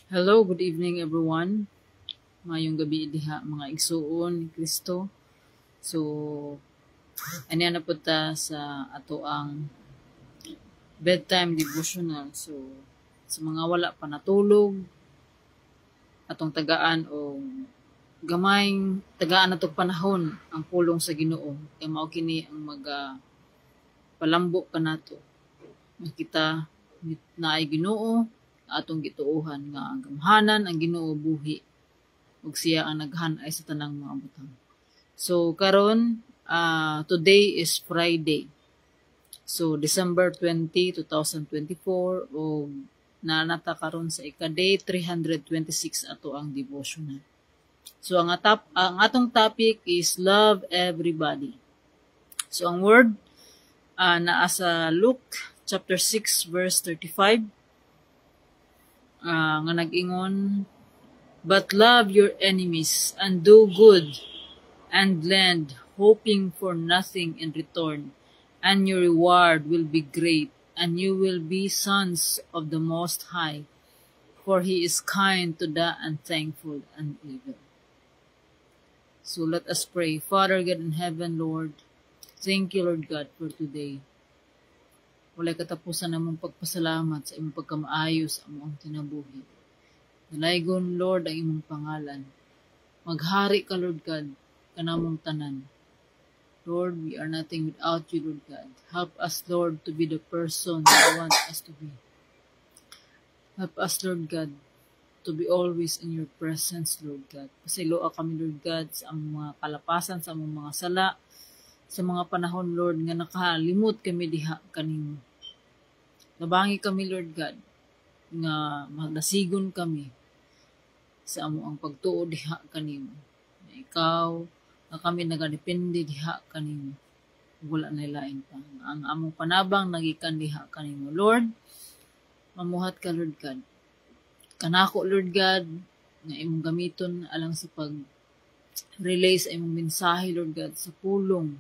Hello, good evening everyone. Mayong gabi diha mga igsuon ni Kristo. So, ani na po ta sa ato ang bedtime devotional. So, sa mga wala pa natulog, atong tagaan o gamayng tagaan natong panahon ang pulong sa Ginoo. Kay mao kini ang palambo kanato. Makita naay Ginoo atong gituohan nga ang gamhanan ang Ginoo buhi ug siya ang naghanay sa tanang mga butang. So karon today is Friday. So December 20, 2024 o nanata karon sa ika-day 326 ato ang devotional. So ang atong topic is love everybody. So ang word naa sa Luke chapter 6 verse 35 nga nag-ingon, "But love your enemies and do good and lend, hoping for nothing in return, and your reward will be great, and you will be sons of the Most High, for He is kind to the unthankful and evil." So let us pray. Father God in heaven, Lord, thank you, Lord God, for today. Walay katapusan namong pagpasalamat sa imong pagkamaayo sa among kinabuhi. Nalaygon, Lord, ang imong pangalan. Maghari ka, Lord God, kanamong tanan. Lord, we are nothing without you, Lord God. Help us, Lord, to be the person you want us to be. Help us, Lord God, to be always in your presence, Lord God. Pasiloa kami, Lord God, sa among mga kalapasan, sa among mga sala, sa mga panahon, Lord, nga nakalimot kami diha kanimo. Nabangi kami, Lord God, nga magdasigon kami sa amo ang pagtuo diha kanimo. Na ikaw, nga kami nagadepende diha kanimo. Wala na lain pa. Ang among panabang nagikan diha kanimo. Lord, mamuhat ka, Lord God. Kanako, Lord God, nga imong gamiton alang sa pag-relay sa imong mensahe, Lord God, sa pulong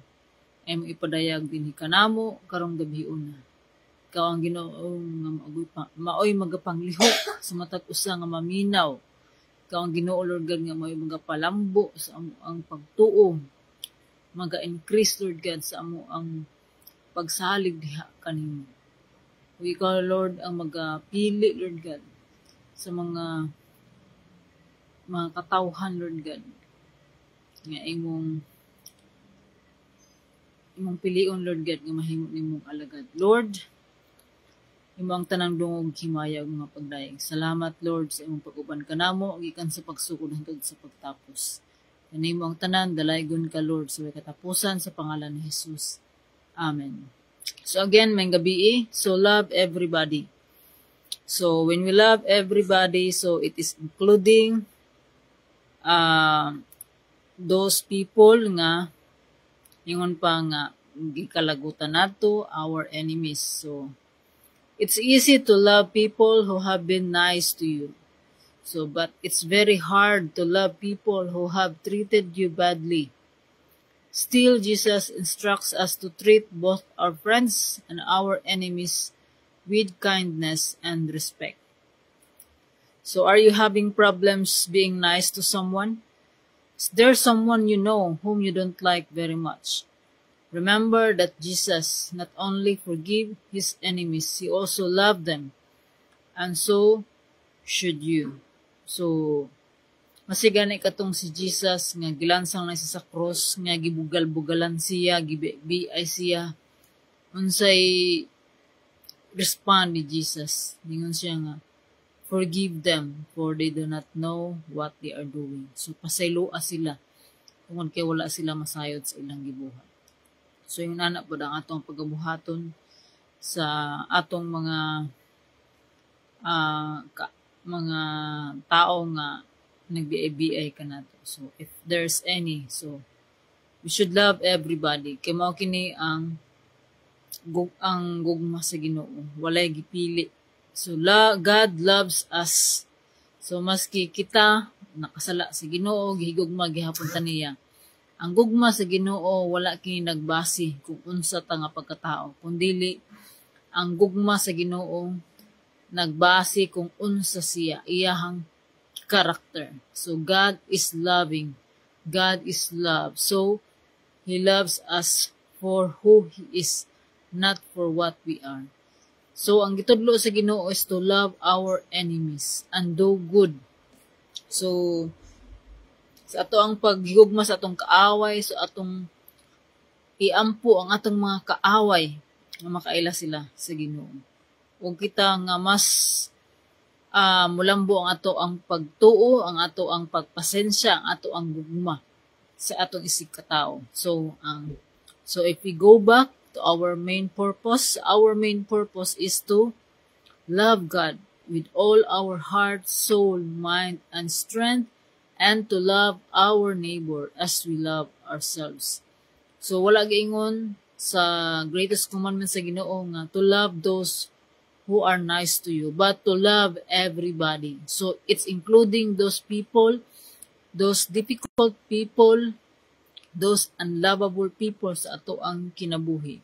ay mong ipadayag din kanamo karong gabiuna. Ikaw ang Ginoo nga maoy magapanglihok sa matag usa nga maminaw. Ikaw ang Ginoo, Lord God, nga maoy magapalambo sa amo ang pagtuo. Maga-increase, Lord God, sa amo ang pagsalig diha kanimo. Ug ikaw, Lord, ang magapili, Lord God, sa mga katawhan, Lord God, nga imong pilion, Lord God, nga mahimo nimong alagad. Lord, imo ang tanang dungog himaya ug mga pagdayeg. Salamat, Lord, sa imong pag-uban kanamo ug gikan sa pagsukod hangtod sa pagtapos. Kanimo ang tanan, dalaygon ka, Lord, sa katapusan sa pangalan ni Jesus. Amen. So again, may gabi, so love everybody. So when we love everybody, so it is including those people nga ingon pa nga gikalagutan nato, our enemies. So it's easy to love people who have been nice to you. So, but it's very hard to love people who have treated you badly. Still, Jesus instructs us to treat both our friends and our enemies with kindness and respect. So, are you having problems being nice to someone? Is there someone you know whom you don't like very much? Remember that Jesus not only forgave his enemies, he also loved them. And so should you. So, masigani katong si Jesus nga gilansang na siya sa cross, nga gibugal-bugalan siya, gibiay siya. Unsay respond ni Jesus. Ningon siya nga, forgive them, for they do not know what they are doing. So, pasayloa sila. Kung kaya wala sila masayod sa ilang gibuhat. So, yung nana po ang atong pagabuhaton sa atong mga tao nga nagbiay-biay ka nato. So, if there's any, so, we should love everybody. Kaya mao kini ang gugma sa Ginoo. Walay gipili. So, God loves us. So, maski kita nakasala sa Ginoo, gihigugma gihapon ta niya. Ang gugma sa Ginoo wala kini nagbasi kung unsa ta nga pagkatao, kundili ang gugma sa Ginoo nagbase kung unsa siya iyahang character. So God is loving. God is love. So He loves us for who He is, not for what we are. So ang gitudlo sa Ginoo is to love our enemies and do good. So sa ato ang paghigugma sa atong kaaway, sa atong iampo ang atong mga kaaway nga makaila sila sa Ginoo. Ug kita nga mas mulambo ang ato ang pagtuo, ang ato ang pagpasensya, ang ato ang gugma sa atong isig katao. So if we go back to our main purpose is to love God with all our heart, soul, mind, and strength, and to love our neighbor as we love ourselves. So wala giingon sa greatest commandment sa Ginoo nga to love those who are nice to you, but to love everybody. So it's including those people, those difficult people, those unlovable people sa ato ang kinabuhi.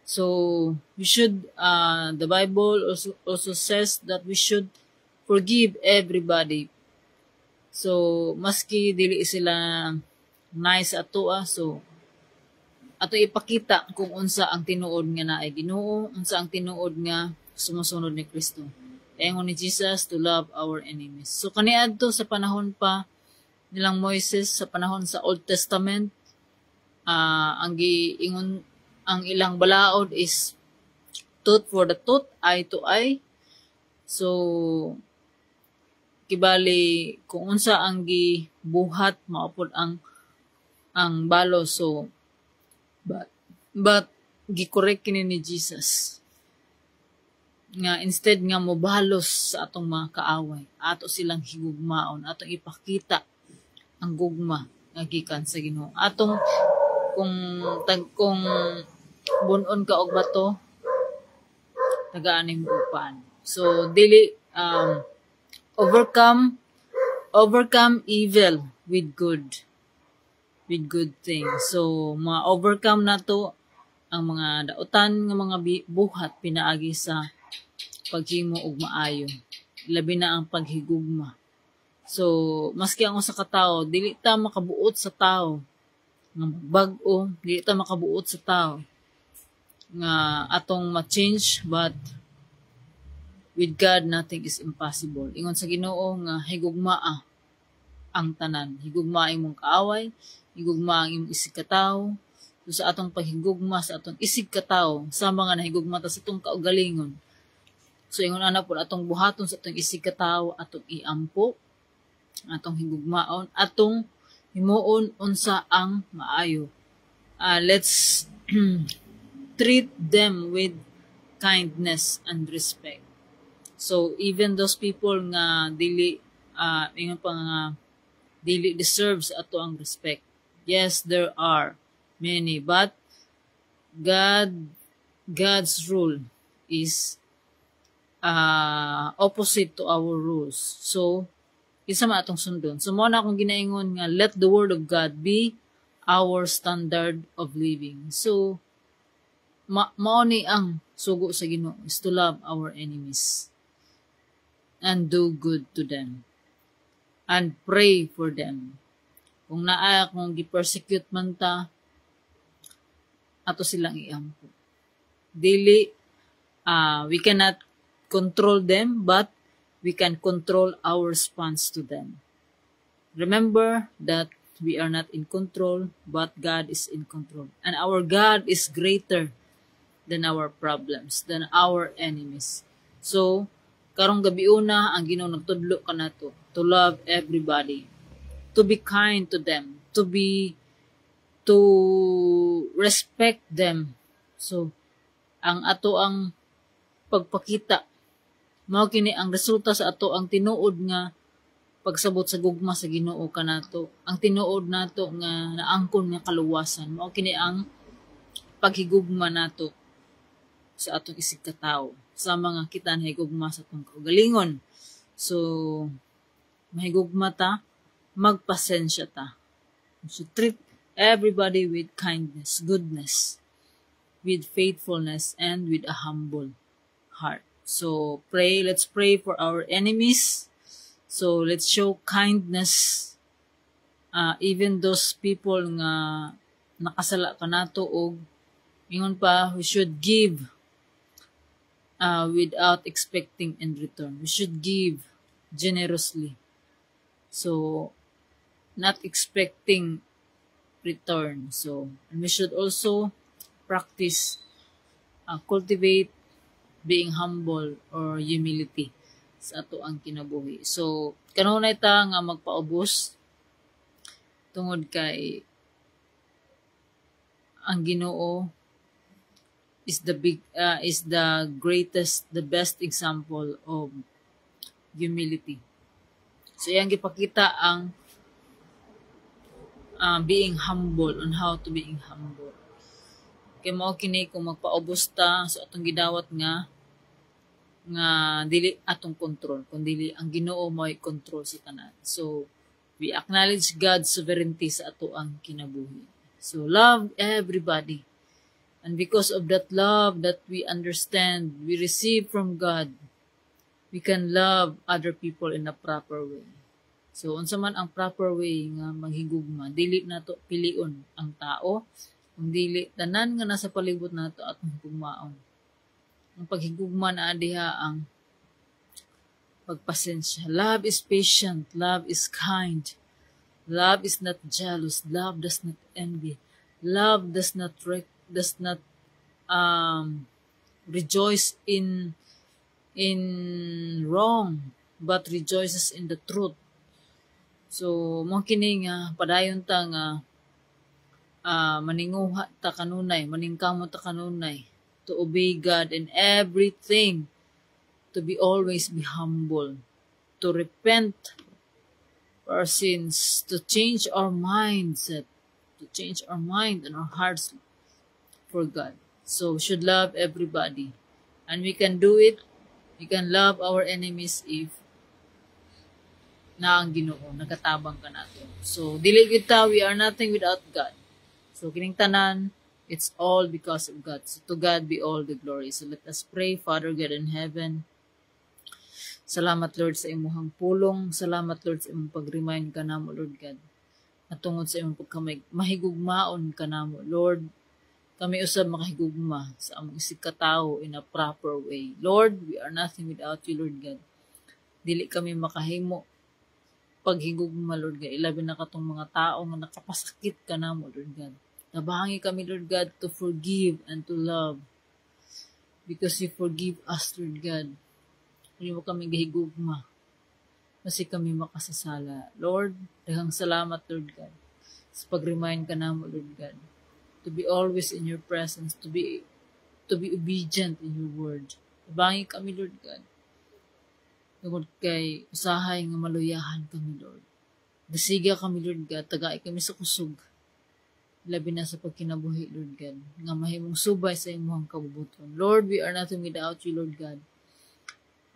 So we should, the Bible also says that we should forgive everybody. So maski dili sila nice ato, so ato ipakita kung unsa ang tinuod nga naay Ginoo, unsa ang tinuod nga sumusunod ni Kristo. Ingon ni Jesus to love our enemies. So kaniadto sa panahon pa nilang Moises, sa panahon sa Old Testament, ang giingon ang ilang balaod is tooth for the tooth, eye to eye. So kibali kung unsa ang gibuhat maupod ang balo. So but gikorek kini ni Jesus nga instead nga mobalos sa atong mga kaaway, ato silang higugmaon, atong ipakita ang gugma nga gikan sa Ginoo. Atong kung bunon ka og bato, tagaan ning upan. So dili overcome evil with good things. So ma-overcome nato ang mga dautan nga mga buhat pinaagi sa paghimo og maayo, labi na ang paghigugma. So maski ang usa ka tawo dili ta makabuot sa tawo nga bag-o, dili ta makabuot sa tawo nga atong ma-change, but with God nothing is impossible. Ingon sa Ginoo nga higugmaa ang tanan, higugma imong kaaway, higugma ang imong isig katawo. So sa atong paghigugma sa atong isig katawo, sama nga nahigugma ta sa atong kaugalingon. So ingon ana pud atong buhaton sa atong isig katawo, atong iampo, atong higugmaon, atong himuon unsa ang maayo. Let's treat them with kindness and respect. So even those people nga dili ingon pa nga dili deserves ato ang respect. Yes, there are many, but God's rule is opposite to our rules. So isa man atong sundon. So mo na akong ginaingon nga let the word of God be our standard of living. So mao ni ang sugo sa Ginoo is to love our enemies and do good to them and pray for them. Kung naa kung gi-persecute man ta, ato silang iampo. Dili we cannot control them, but we can control our response to them. Remember that we are not in control, but God is in control. And our God is greater than our problems, than our enemies. So, karong gabi una, ang Ginoo nagtudlo kanato to love everybody, to be kind to them, to respect them. So, ang ato ang pagpakita, mao kini ang resulta sa ato ang tinuod nga pagsabot sa gugma sa Ginoo kanato. Ang tinuod nato nga naangkon nga kaluwasan, mao kini ang paghigugma nato sa atong isig katawo. Sama nga kita nahigugma sa atong kaugalingon. So, mahigugma ta, magpasensya ta. So, treat everybody with kindness, goodness, with faithfulness, and with a humble heart. So let's pray for our enemies. So let's show kindness, even those people nga nakasala ka nato, og ingon pa, we should give without expecting in return. We should give generously. So not expecting return. So, and we should also practice, cultivate being humble or humility sa ato ang kinabuhi. So, kanunay ta nga magpaubos tungod kay ang Ginoo is the greatest, the best example of humility. So, iyang gipakita ang being humble, on how to being humble. Kay mao kini kung magpaubos ta so atong gidawat nga dili atong control, kundi ang Ginoo mo'y control sa tanan. So we acknowledge God's sovereignty sa ato ang kinabuhi. So love everybody. And because of that love that we understand, we receive from God, we can love other people in a proper way. So, unsa man ang proper way nga maghigugma, dili nato pilion ang tao, kung dili tanan nga nasa palibot nato atong higugmaon. Ang paghigugma na diha ang pagpasensya. Love is patient, love is kind. Love is not jealous, love does not envy. Love does not rejoice in wrong, but rejoices in the truth. So, mo kini nga padayon ta nga maninguha ta kanunay, maningkamot ta kanunay to obey God in everything, to be always be humble, to repent for our sins, to change our mindset, to change our mind and our hearts for God. So, we should love everybody. And we can do it. We can love our enemies if na ang Ginoo nagatabang ka nato. So dili gyud ta, we are nothing without God. So kining tanan, it's all because of God. So to God be all the glory. So let us pray. Father God in heaven, salamat Lord sa imong pulong, salamat Lord sa imong pag-remind kanamo Lord God. At tungod sa imong mahigugmaon kanamo Lord, kami usab makahigugma sa among isig katawo in a proper way. Lord, we are nothing without you Lord God. Dili kami makahimo paghigugma, Lord God. Ilabi na katong mga tao nga nakapasakit ka na mo, Lord God. Nabahangi kami, Lord God, to forgive and to love. Because you forgive us, Lord God. Hindi mo kami gahigugma. Kasi kami makasasala. Lord, daghang salamat, Lord God. Sa pag-remind ka na mo, Lord God. To be always in your presence. To be obedient in your word. Nabahangi kami, Lord God. Tungod kay usahay nga maluyahan kami, Lord. Dasiga kami, Lord God. Tagay kami sa kusog. Labi na sa pagkinabuhi, Lord God. Nga mahimong subay sa imong kabubuton. Lord, we are nothing without you, Lord God.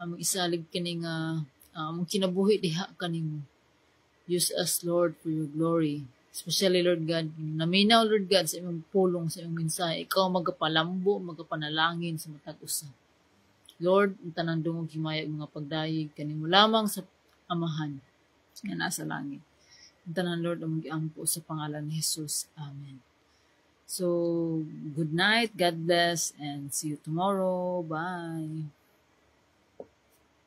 Among isalig kini nga among kinabuhi diha kanimo. Use us, Lord, for your glory. Especially, Lord God, naminaw, Lord God, sa imong pulong, sa imong mensahe. Ikaw magapalambo, magapanalangin sa matag usa. Lord, ang tanang dungog himayag mga pagdayeg kanimo lamang sa Amahan nga nasa langit. Ang tanang Lord ang giampo sa pangalan ni Jesus. Amen. So, good night, God bless, and see you tomorrow. Bye.